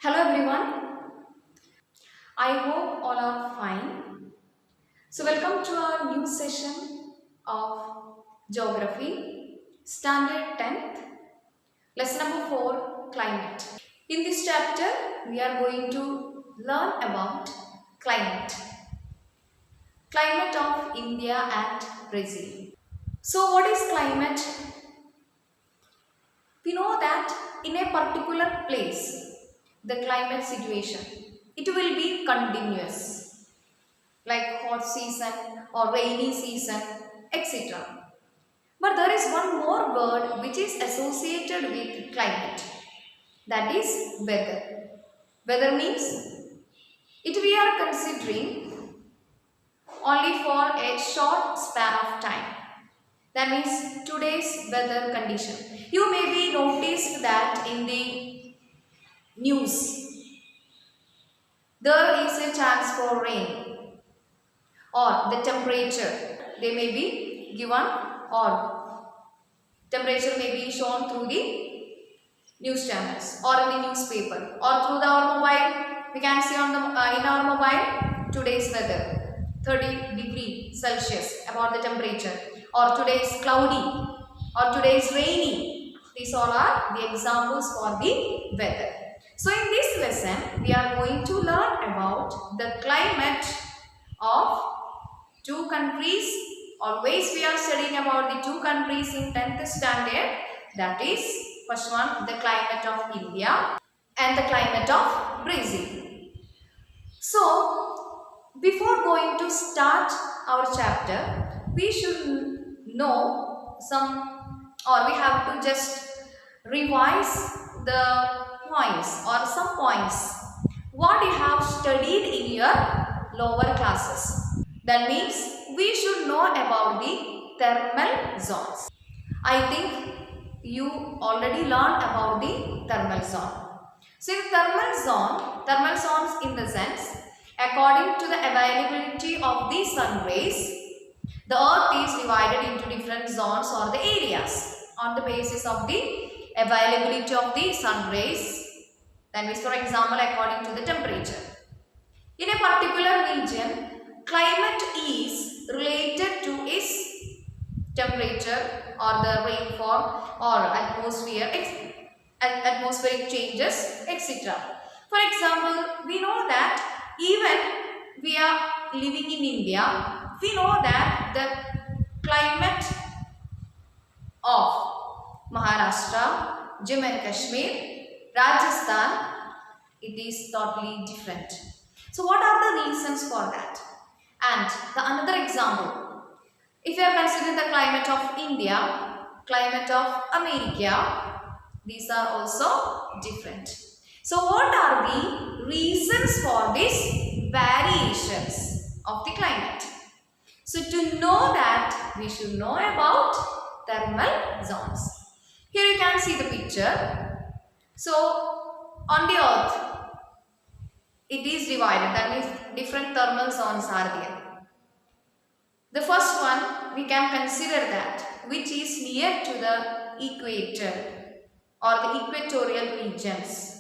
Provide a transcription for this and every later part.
Hello everyone, I hope all are fine. So, welcome to our new session of Geography, Standard 10th, Lesson number 4 Climate. In this chapter, we are going to learn about climate, climate of India and Brazil. So, what is climate? We know that in a particular place, the climate situation, it will be continuous like hot season or rainy season, etc. But there is one more word which is associated with climate, that is weather. Weather means it we are considering only for a short span of time. That means today's weather condition. You may be noticed that in the news there is a chance for rain or the temperature they may be given or temperature may be shown through the news channels or in the newspaper or through our mobile. We can see on the in our mobile today's weather 30 degree Celsius about the temperature, or today is cloudy, or today is rainy. These all are the examples for the weather. So in this lesson we are going to learn about the climate of two countries. Always we are studying about the two countries in 10th standard. That is first one the climate of India and the climate of Brazil. So before going to start our chapter, we should know some, or we have to just revise the points or some points what you have studied in your lower classes. That means we should know about the thermal zones. I think you already learned about the thermal zone. So in thermal zones in the sense, according to the availability of the sun rays, the earth is divided into different zones or the areas on the basis of the availability of the sun rays. That means, for example, according to the temperature. In a particular region, climate is related to its temperature or the rainfall or atmospheric changes, etc. For example, we know that even we are living in India, we know that the climate of Maharashtra, Jammu and Kashmir, Rajasthan, it is totally different. So what are the reasons for that? And the another example, if you are considering the climate of India, climate of America, these are also different. So what are the reasons for these variations of the climate? So to know that, we should know about thermal zones. Here you can see the picture. So on the earth, it is divided. That means different thermal zones are there. The first one we can consider that which is near to the equator or the equatorial regions.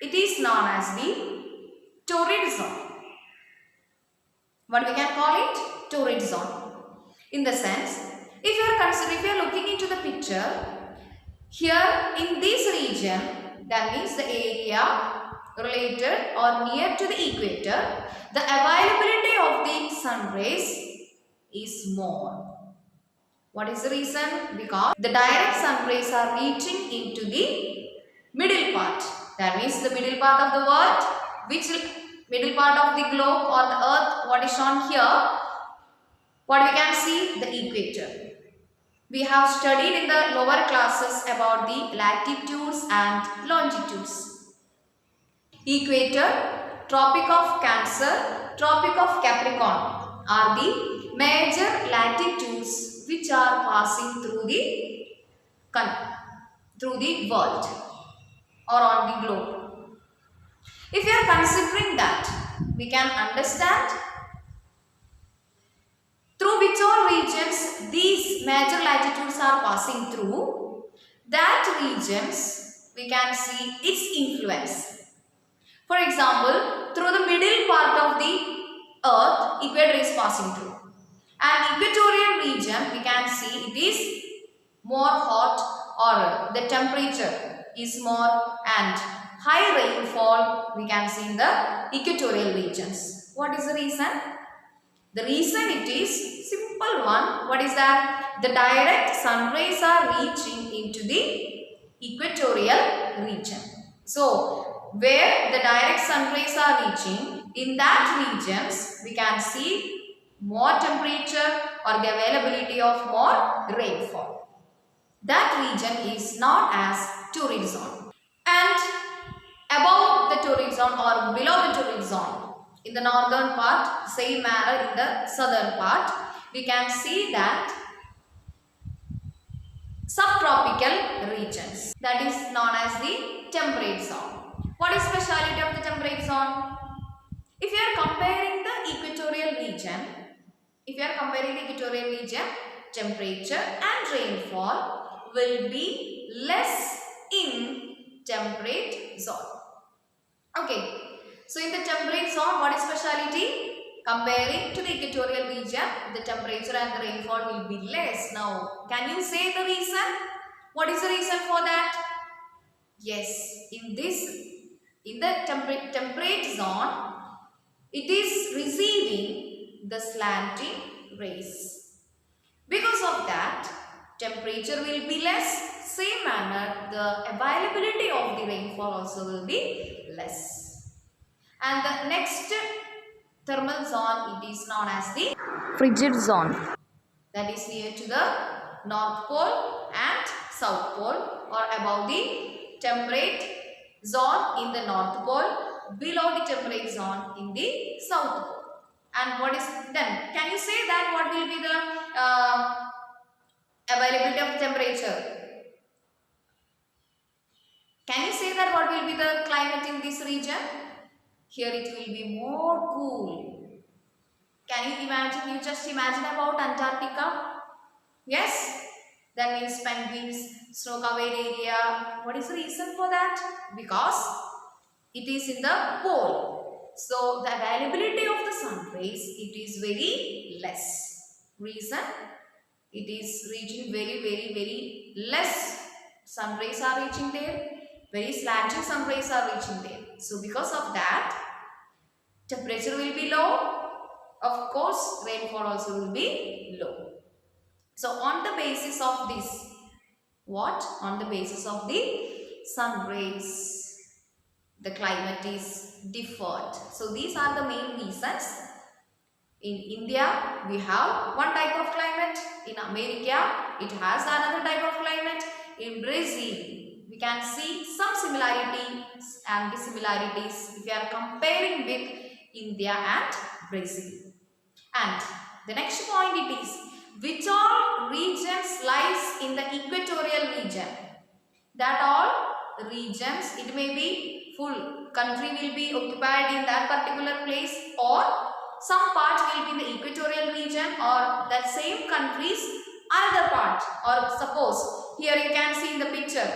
It is known as the torrid zone. What we can call it? Torrid zone. In the sense, if you are looking into the picture, here in this region, that means the area related or near to the equator, the availability of the sun rays is more. What is the reason? Because the direct sun rays are reaching into the middle part. That means the middle part of the world, which middle part of the globe or the earth, what is shown here, what we can see, the equator. We have studied in the lower classes about the latitudes and longitudes. Equator, Tropic of Cancer, Tropic of Capricorn are the major latitudes which are passing through the world or on the globe. If we are considering that, we can understand through which all regions these major latitudes are passing through. That regions we can see its influence. For example, through the middle part of the earth, equator is passing through. And equatorial region, we can see it is more hot, or the temperature is more, and high rainfall we can see in the equatorial regions. What is the reason? The reason it is simple one. What is that? The direct sun rays are reaching into the equatorial region. So, where the direct sun rays are reaching, in that regions we can see more temperature or the availability of more rainfall. That region is known as torrid zone. And above the torrid zone or below the torrid zone, in the northern part, same manner in the southern part, we can see that subtropical regions, that is known as the temperate zone. What is speciality of the temperate zone? If you are comparing the equatorial region, temperature and rainfall will be less in temperate zone. Okay. So in the temperate zone, what is speciality? Comparing to the equatorial region, the temperature and the rainfall will be less. Now, can you say the reason? What is the reason for that? Yes, in the temperate zone, it is receiving the slanting rays. Because of that, temperature will be less. Same manner, the availability of the rainfall also will be less. And the next thermal zone, it is known as the frigid zone. That is near to the North Pole and South Pole, or above the temperate zone in the North Pole, below the temperate zone in the South Pole. And what is then? Can you say that what will be the availability of temperature? Can you say that what will be the climate in this region? Here it will be more cool. Can you imagine? You just imagine about Antarctica. Yes? That means penguins, snow-covered area. What is the reason for that? Because it is in the pole. So, the availability of the sun rays, it is very less. Reason? It is reaching very less. Sun rays are reaching there. Very slanting sun rays are reaching there. So, because of that, temperature will be low. Of course, rainfall also will be low. So, on the basis of this, what? On the basis of the sun rays, the climate is differed. So, these are the main reasons. In India, we have one type of climate. In America, it has another type of climate. In Brazil, we can see some similarities and dissimilarities if we are comparing with India and Brazil. And the next point it is, which all regions lies in the equatorial region? That all regions, it may be full country will be occupied in that particular place, or some part will be in the equatorial region, or that same country's another part. Or suppose here you can see in the picture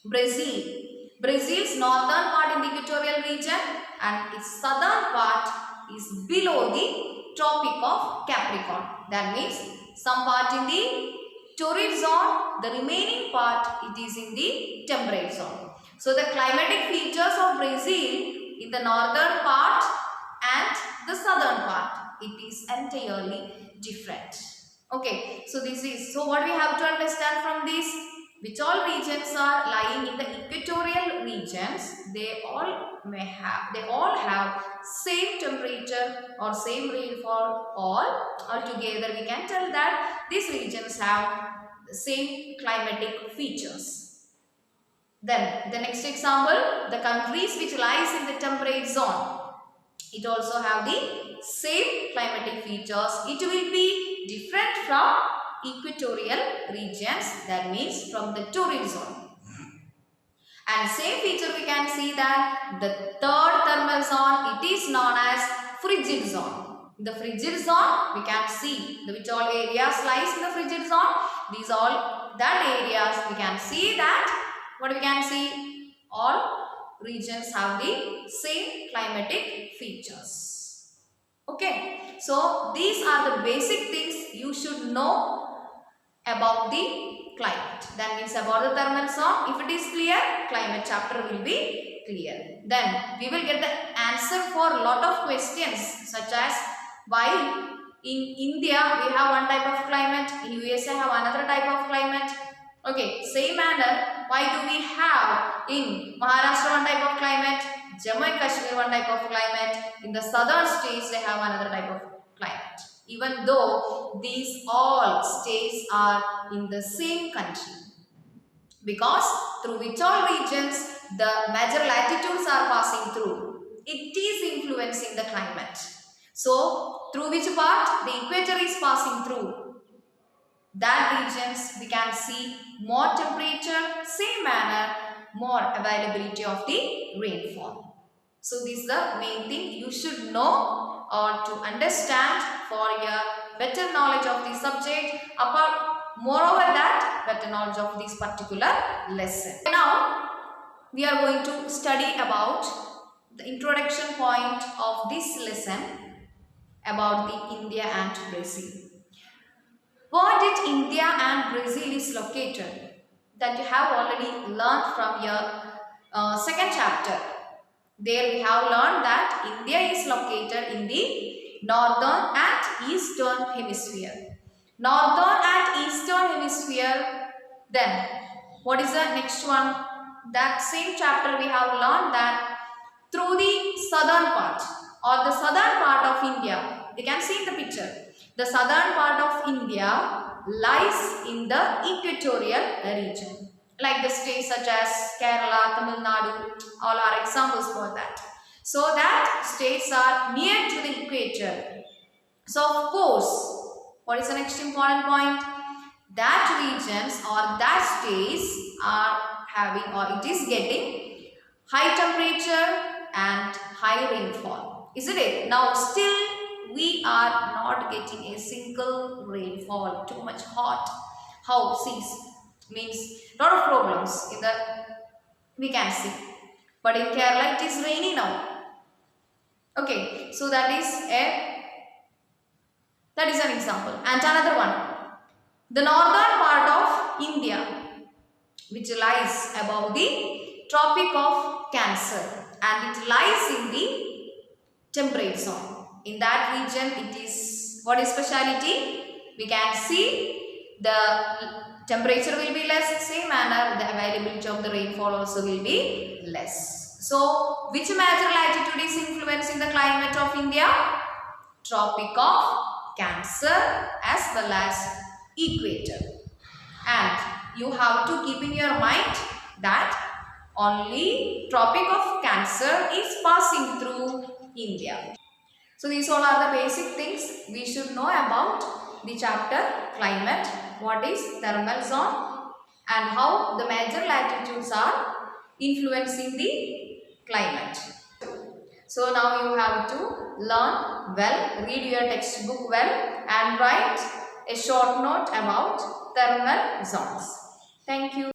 Brazil. Brazil's northern part in the equatorial region and its southern part is below the Tropic of Capricorn. That means some part in the torrid zone, the remaining part it is in the temperate zone. So the climatic features of Brazil in the northern part and the southern part, it is entirely different. Okay, so so what we have to understand from this, which all regions are lying in the equatorial regions, they all have same temperature or same rainfall. All together we can tell that these regions have the same climatic features. Then the next example, the countries which lies in the temperate zone, it also have the same climatic features. It will be different from equatorial regions, that means from the torrid zone. And same feature we can see that the third thermal zone, it is known as frigid zone. In the frigid zone, we can see which all areas lies in the frigid zone. These all that areas we can see that what we can see? All regions have the same climatic features. Okay, so these are the basic things you should know about the climate. That means about the thermal zone. If it is clear, climate chapter will be clear. Then we will get the answer for a lot of questions such as why in India we have one type of climate, in USA have another type of climate. Okay, same manner, why do we have in Maharashtra one type of climate, Jammu and Kashmir one type of climate, in the southern states they have another type of climate, even though these all states are in the same country, because through which all regions the major latitudes are passing through, it is influencing the climate. So through which part the equator is passing through, that regions we can see more temperature, same manner more availability of the rainfall. So this is the main thing you should know or to understand for your better knowledge of the subject, apart moreover that better knowledge of this particular lesson. Now we are going to study about the introduction point of this lesson about the India and Brazil. Where did India and Brazil is located? That you have already learned from your second chapter. There we have learned that India is located in the northern and eastern hemisphere. Northern and eastern hemisphere. Then what is the next one? That same chapter we have learned that through the southern part or the southern part of India. You can see in the picture. The southern part of India lies in the equatorial region. Like the states such as Kerala, Tamil Nadu, all are examples for that. So that states are near to the equator. So of course, what is the next important point? That regions or that states are having or it is getting high temperature and high rainfall. Isn't it? Now still we are not getting a single rainfall, too much hot. How? Seas means lot of problems in the we can see. But in Kerala it is rainy now. Okay, so that is an example. And another one. The northern part of India, which lies above the Tropic of Cancer, and it lies in the temperate zone. In that region, it is what is speciality? We can see the temperature will be less, same manner the availability of the rainfall also will be less. So, which major latitude is influencing the climate of India? Tropic of Cancer as well as equator. And you have to keep in your mind that only Tropic of Cancer is passing through India. So these all are the basic things we should know about the chapter climate, what is thermal zone and how the major latitudes are influencing the climate. So now you have to learn well, read your textbook well and write a short note about thermal zones. Thank you.